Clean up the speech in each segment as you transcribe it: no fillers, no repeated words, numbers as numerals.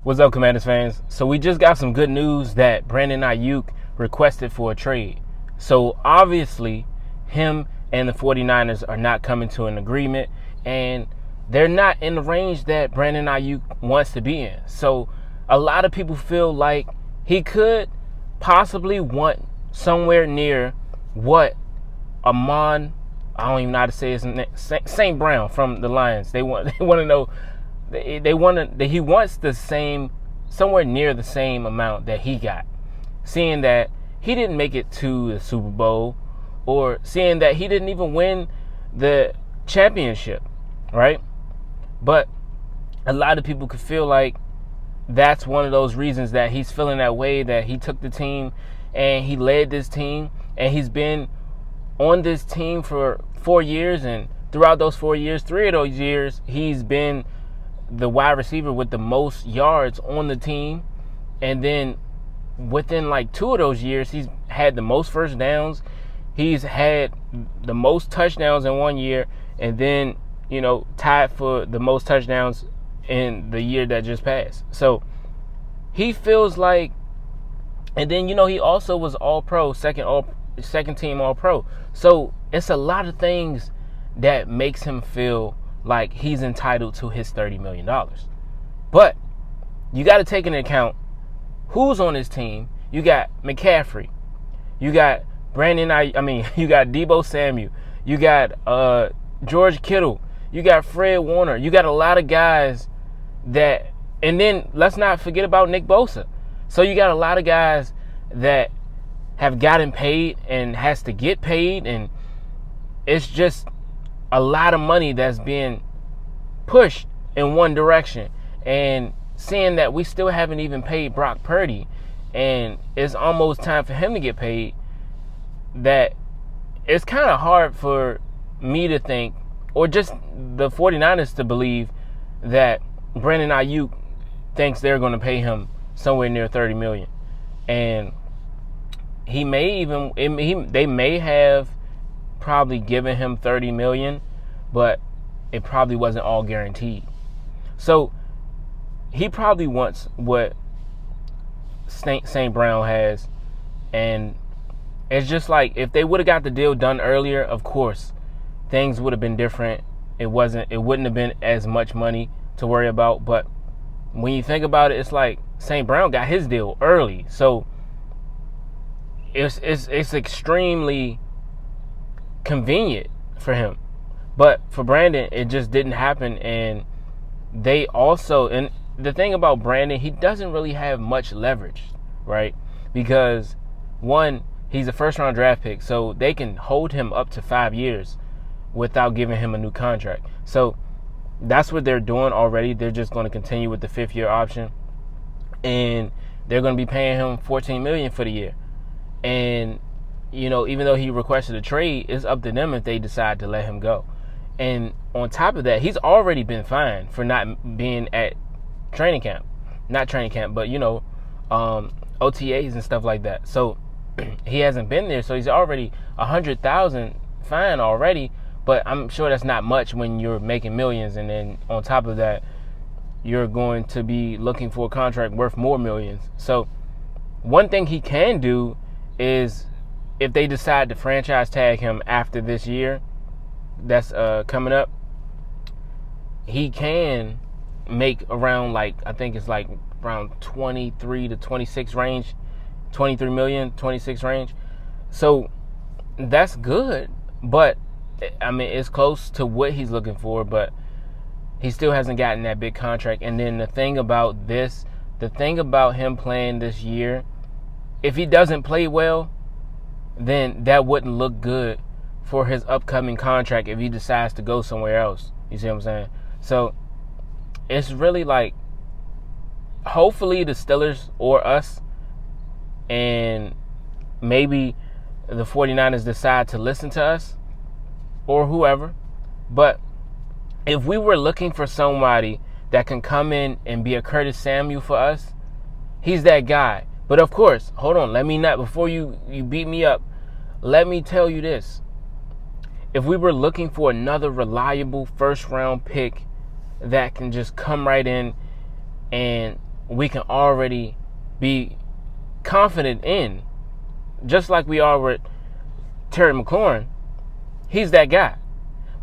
What's up, Commanders fans? So we just got some good news that Brandon Aiyuk requested for a trade. So obviously, him and the 49ers are not coming to an agreement, and they're not in the range that Brandon Aiyuk wants to be in. So a lot of people feel like he could possibly want somewhere near what I don't even know how to say his name, St. Brown from the Lions. They want to know. He wants the same, somewhere near the same amount that he got, seeing that he didn't make it to the Super Bowl, or seeing that he didn't even win the championship, right? But a lot of people could feel like that's one of those reasons that he's feeling that way, that he took the team and he led this team, and he's been on this team for 4 years, and throughout those 4 years, 3 of those years, he's been the wide receiver with the most yards on the team. And then within like 2 of those years, he's had the most first downs. He's had the most touchdowns in 1 year, and then, tied for the most touchdowns in the year that just passed. So he feels like, and then, he also was All-Pro, second team All-Pro. So it's a lot of things that makes him feel like he's entitled to his $30 million. But you got to take into account who's on his team. You got McCaffrey. You got you got Deebo Samuel. You got George Kittle. You got Fred Warner. You got a lot of guys that, and then let's not forget about Nick Bosa. So you got a lot of guys that have gotten paid and has to get paid, and it's just a lot of money that's being pushed in one direction. And seeing that we still haven't even paid Brock Purdy, and it's almost time for him to get paid, that it's kind of hard for me to think, or just the 49ers to believe, that Brandon Aiyuk thinks they're going to pay him somewhere near $30 million. And they may have probably given him $30 million, but it probably wasn't all guaranteed. So he probably wants what St. Brown has, and it's just like, if they would have got the deal done earlier, of course things would have been different. It wouldn't have been as much money to worry about. But when you think about it, it's like St. Brown got his deal early, so it's extremely convenient for him. But for Brandon, it just didn't happen. And they also, and the thing about Brandon, he doesn't really have much leverage, right? Because one, he's a first-round draft pick, so they can hold him up to 5 years without giving him a new contract. So that's what they're doing already. They're just going to continue with the 5th-year option, and they're going to be paying him $14 million for the year. And even though he requested a trade, it's up to them if they decide to let him go. And on top of that, he's already been fined for not being at training camp. Not training camp, but, OTAs and stuff like that. So he hasn't been there, so he's already $100,000 fine already. But I'm sure that's not much when you're making millions, and then on top of that, you're going to be looking for a contract worth more millions. So one thing he can do is, if they decide to franchise tag him after this year that's coming up, he can make around, I think it's around 23 to 26 range, 23 million, 26 range. So that's good, but it's close to what he's looking for, but he still hasn't gotten that big contract. And then the thing about him playing this year, if he doesn't play well, then that wouldn't look good for his upcoming contract if he decides to go somewhere else. You see what I'm saying? So it's really hopefully the Steelers or us, and maybe the 49ers decide to listen to us, or whoever. But if we were looking for somebody that can come in and be a Curtis Samuel for us, he's that guy. But of course, hold on, before you beat me up, let me tell you this. If we were looking for another reliable first-round pick that can just come right in and we can already be confident in, just like we are with Terry McLaurin. He's that guy.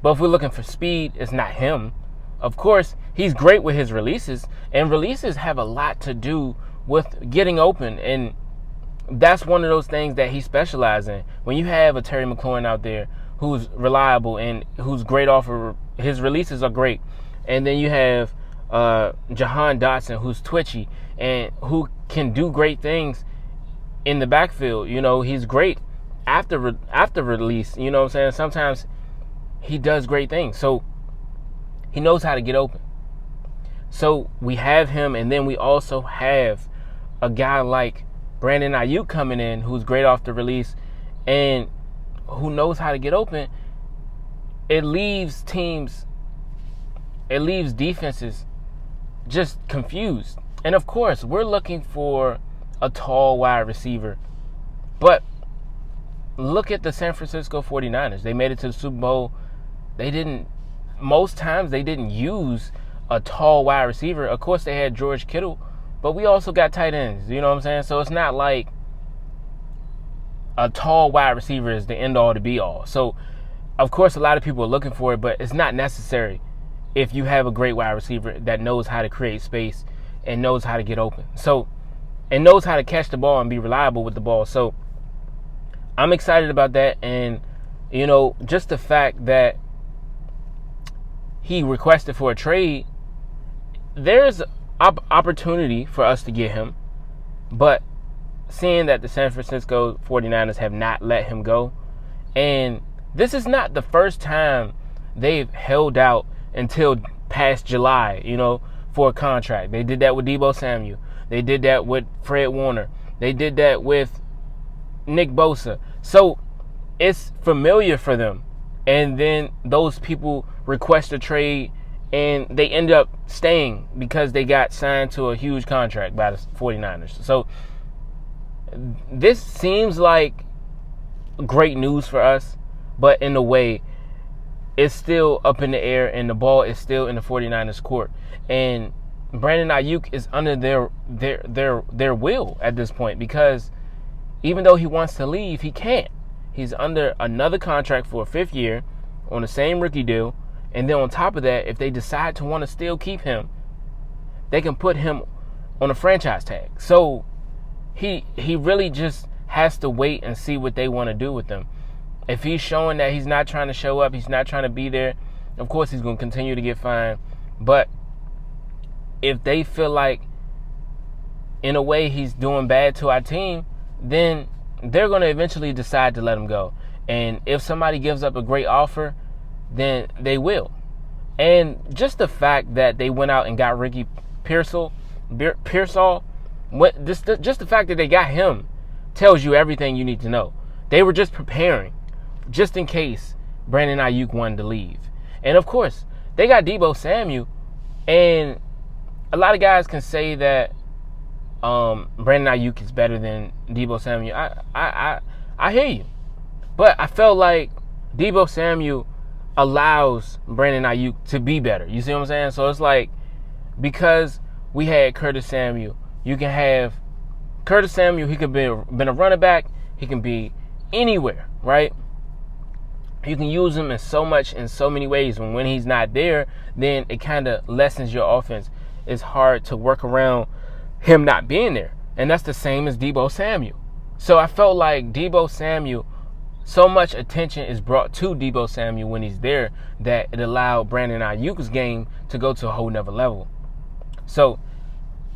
But if we're looking for speed, it's not him. Of course, he's great with his releases, and releases have a lot to do with getting open, and that's one of those things that he specializes in. When you have a Terry McLaurin out there who's reliable and who's great off of his releases are great, and then you have Jahan Dotson, who's twitchy and who can do great things in the backfield. You know, he's great after release. You know what I'm saying? Sometimes he does great things. So he knows how to get open. So we have him, and then we also have a guy like Brandon Aiyuk coming in who's great off the release and who knows how to get open. It leaves defenses just confused. And of course, we're looking for a tall wide receiver. But look at the San Francisco 49ers. They made it to the Super Bowl. Most times they didn't use a tall wide receiver. Of course, they had George Kittle, but we also got tight ends. You know what I'm saying? So it's not like a tall wide receiver is the end all to be all. So, of course, a lot of people are looking for it, but it's not necessary if you have a great wide receiver that knows how to create space and knows how to get open. So, and knows how to catch the ball and be reliable with the ball. So, I'm excited about that. And, you know, just the fact that he requested for a trade, there's opportunity for us to get him. But seeing that the San Francisco 49ers have not let him go, and this is not the first time they've held out until past July, you know, for a contract. They did that with Deebo Samuel. They did that with Fred Warner. They did that with Nick Bosa. So it's familiar for them. And then those people request a trade, and they end up staying because they got signed to a huge contract by the 49ers. So this seems like great news for us, but in a way, it's still up in the air, and the ball is still in the 49ers' court. And Brandon Aiyuk is under their will at this point, because even though he wants to leave, he can't. He's under another contract for a 5th year on the same rookie deal. And then on top of that, if they decide to want to still keep him, they can put him on a franchise tag. So he really just has to wait and see what they want to do with him. If he's showing that he's not trying to show up, he's not trying to be there, of course he's going to continue to get fined. But if they feel like, in a way, he's doing bad to our team, then they're going to eventually decide to let him go. And if somebody gives up a great offer, then they will. And just the fact that they went out and got Ricky Pearsall, just the fact that they got him tells you everything you need to know. They were just preparing, just in case Brandon Aiyuk wanted to leave. And of course, they got Deebo Samuel, and a lot of guys can say that Brandon Aiyuk is better than Deebo Samuel. I hear you, but I felt like Deebo Samuel allows Brandon Aiyuk to be better. You see what I'm saying? So it's like, because we had Curtis Samuel, you can have Curtis Samuel. He could be been a running back. He can be anywhere, right? You can use him in so many ways. And when he's not there, then it kind of lessens your offense. It's hard to work around him not being there. And that's the same as Deebo Samuel. So I felt like Deebo Samuel, so much attention is brought to Deebo Samuel when he's there that it allowed Brandon Aiyuk's game to go to a whole nother level. So,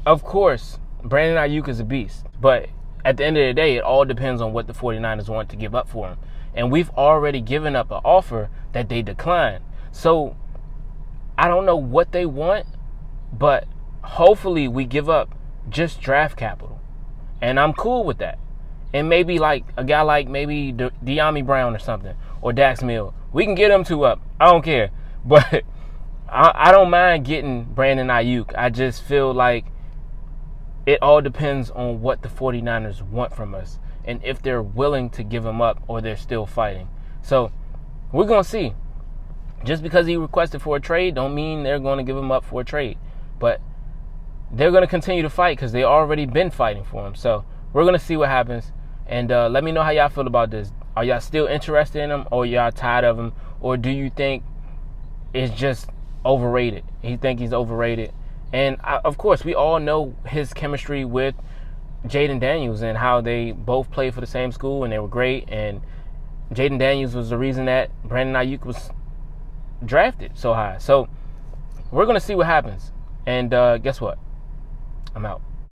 of course, Brandon Aiyuk is a beast. But at the end of the day, it all depends on what the 49ers want to give up for him. And we've already given up an offer that they declined. So I don't know what they want, but hopefully we give up just draft capital. And I'm cool with that. And maybe like a guy like maybe De'Ami Brown or something, or Dax Mills. We can get them two up. I don't care. But I don't mind getting Brandon Aiyuk. I just feel like it all depends on what the 49ers want from us, and if they're willing to give him up or they're still fighting. So we're going to see. Just because he requested for a trade don't mean they're going to give him up for a trade. But they're going to continue to fight because they already been fighting for him. So we're going to see what happens. And let me know how y'all feel about this. Are y'all still interested in him, or y'all tired of him? Or do you think it's just overrated? You think he's overrated? And of course, we all know his chemistry with Jayden Daniels and how they both played for the same school and they were great. And Jayden Daniels was the reason that Brandon Aiyuk was drafted so high. So we're going to see what happens. And guess what? I'm out.